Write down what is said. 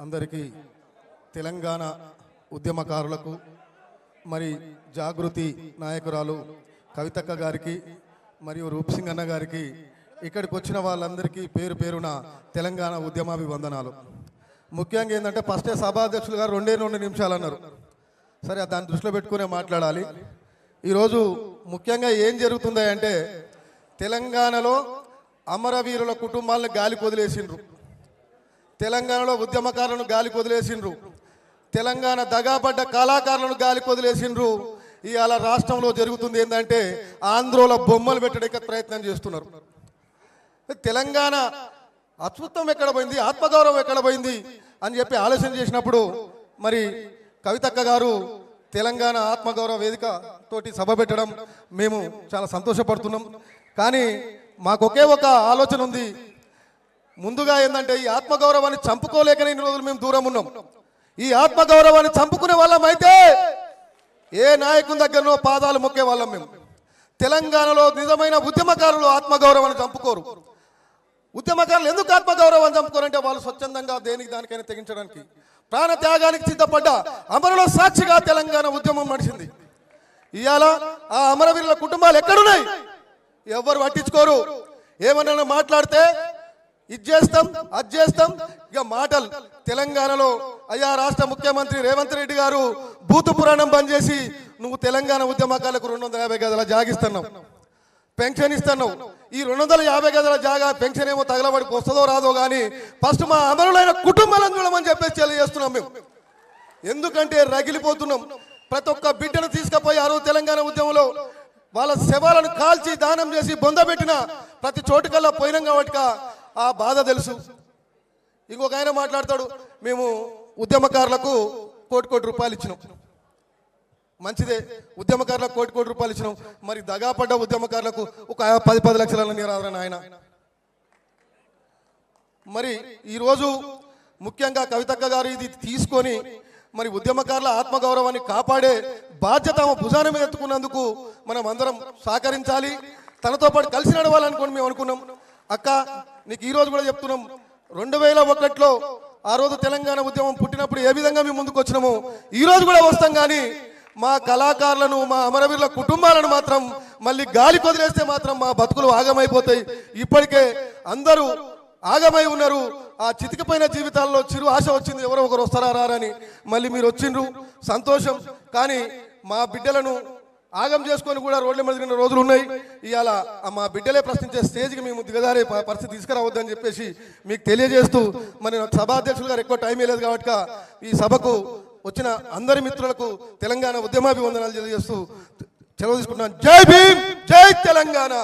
అందరికీ తెలంగాణ ఉద్యమకారులకు మరి జాగృతి నాయకురాలు కవితక్క గారికి మరియు రూప్సింగ్ అన్న గారికి ఇక్కడికి వచ్చిన వాళ్ళందరికీ పేరు పేరున తెలంగాణ ఉద్యమాభివందనాలు. ముఖ్యంగా ఏంటంటే ఫస్టే సభాధ్యక్షులు గారు 2 నిమిషాలు అన్నారు. సరే, దాన్ని దృష్టిలో పెట్టుకునే మాట్లాడాలి. ఈరోజు ముఖ్యంగా ఏం జరుగుతుంది అంటే తెలంగాణలో అమరవీరుల కుటుంబాలను గాలికి వదిలేసిండ్రు, తెలంగాణలో ఉద్యమకారులను గాలికి వదిలేసిండ్రు, తెలంగాణ దగాపడ్డ కళాకారులను గాలికి వదిలేసిండ్రు. ఇవాళ రాష్ట్రంలో జరుగుతుంది ఏంటంటే ఆంధ్రోల బొమ్మలు పెట్టడానికి ప్రయత్నం చేస్తున్నారు. తెలంగాణ అస్తిత్వం ఎక్కడ పోయింది, ఆత్మగౌరవం ఎక్కడ పోయింది అని చెప్పి ఆలోచన చేసినప్పుడు మరి కవితక్క గారు తెలంగాణ ఆత్మగౌరవ వేదిక తోటి సభ పెట్టడం మేము చాలా సంతోషపడుతున్నాం. కానీ మాకు ఒకే ఒక ఆలోచన ఉంది. ముందుగా ఏంటంటే ఈ ఆత్మగౌరవాన్ని చంపుకోలేకనే ఇన్ని రోజులు మేము దూరం ఉన్నాం. ఈ ఆత్మగౌరవాన్ని చంపుకునే వాళ్ళం అయితే ఏ నాయకుని దగ్గరనో పాదాలు మొక్కే వాళ్ళం మేము. తెలంగాణలో నిజమైన ఉద్యమకారులు ఆత్మగౌరవాన్ని చంపుకోరు. ఉద్యమకారులు ఎందుకు ఆత్మగౌరవాన్ని చంపుకోరంటే వాళ్ళు స్వచ్ఛందంగా దేనికి దానికైనా తెగించడానికి ప్రాణ త్యాగానికి సిద్ధపడ్డ అమరుల సాక్షిగా తెలంగాణ ఉద్యమం నడిచింది. ఇవాళ ఆ అమరవీరుల కుటుంబాలు ఎక్కడున్నాయి? ఎవరు పట్టించుకోరు. ఏమన్నా మాట్లాడితే ఇది చేస్తాం అది చేస్తాం, ఇక మాటలు. తెలంగాణలో అయ్యా రాష్ట్ర ముఖ్యమంత్రి రేవంత్ రెడ్డి గారు భూతు పురాణం బంద్ చేసి నువ్వు తెలంగాణ ఉద్యమకాలకు 250 గజాల జాగిస్తున్నావు, పెన్షన్ ఇస్తున్నావు. ఈ 250 గజాల జాగా పెన్షన్ ఏమో తగలబడికి వస్తుందో రాదో కానీ ఫస్ట్ మా అమరులైన కుటుంబాలను చూడమని చెప్పేసి తెలియజేస్తున్నాం మేము. ఎందుకంటే రగిలిపోతున్నాం. ప్రతి ఒక్క బిడ్డను తీసుకుపోయి ఆ రోజు తెలంగాణ ఉద్యమంలో వాళ్ళ శవాలను కాల్చి దానం చేసి బొందబెట్టిన ప్రతి చోటుకల్లా పోయినాం కాబట్టి ఆ బాధ తెలుసు. ఇంకొక ఆయన మాట్లాడతాడు, మేము ఉద్యమకారులకు కోటి రూపాయలు ఇచ్చినాం. మంచిదే, ఉద్యమకారులకు కోటి రూపాయలు ఇచ్చినాం. మరి దగాపడ్డ ఉద్యమకారులకు ఒక 10 లక్షల నీరాదరణ ఆయన. మరి ఈరోజు ముఖ్యంగా కవితక్క గారు ఇది తీసుకొని మరి ఉద్యమకారుల ఆత్మగౌరవాన్ని కాపాడే బాధ్యత భుజాన మీద ఎత్తుకున్నందుకు మనం అందరం సహకరించాలి. తనతో పాటు కలిసి నడవాలనుకోని మేము అనుకున్నాం. అక్క, నీకు ఈరోజు కూడా చెప్తున్నాం, 2001లో ఆ రోజు తెలంగాణ ఉద్యమం పుట్టినప్పుడు ఏ విధంగా మేము ముందుకు వచ్చినామో ఈరోజు కూడా వస్తాం. కానీ మా కళాకారులను మా అమరవీరుల కుటుంబాలను మాత్రం మళ్ళీ గాలి కొదిలేస్తే మాత్రం మా బతుకులు ఆగమైపోతాయి. ఇప్పటికే అందరూ ఆగమై ఉన్నారు. ఆ చితికిపోయిన జీవితాల్లో చిరు ఆశ వచ్చింది, ఎవరో ఒకరు వస్తారా రారని. మళ్ళీ మీరు వచ్చిండ్రు, సంతోషం. కానీ మా బిడ్డలను ఆగం చేసుకొని కూడా రోడ్ల మీద తిరిగిన రోజులు ఉన్నాయి. ఇవాళ మా బిడ్డలే ప్రశ్నించే స్టేజ్కి మేము దిగజారే పరిస్థితి తీసుకురావద్దని చెప్పేసి మీకు తెలియజేస్తూ, మరి సభాధ్యక్షులు గారు ఎక్కువ టైం లేదు కాబట్టి ఈ సభకు వచ్చిన అందరి మిత్రులకు తెలంగాణ ఉద్యమాభివందనాలు తెలియజేస్తూ సెలవు తీసుకుంటున్నాను. జై భీమ్, జై తెలంగాణ.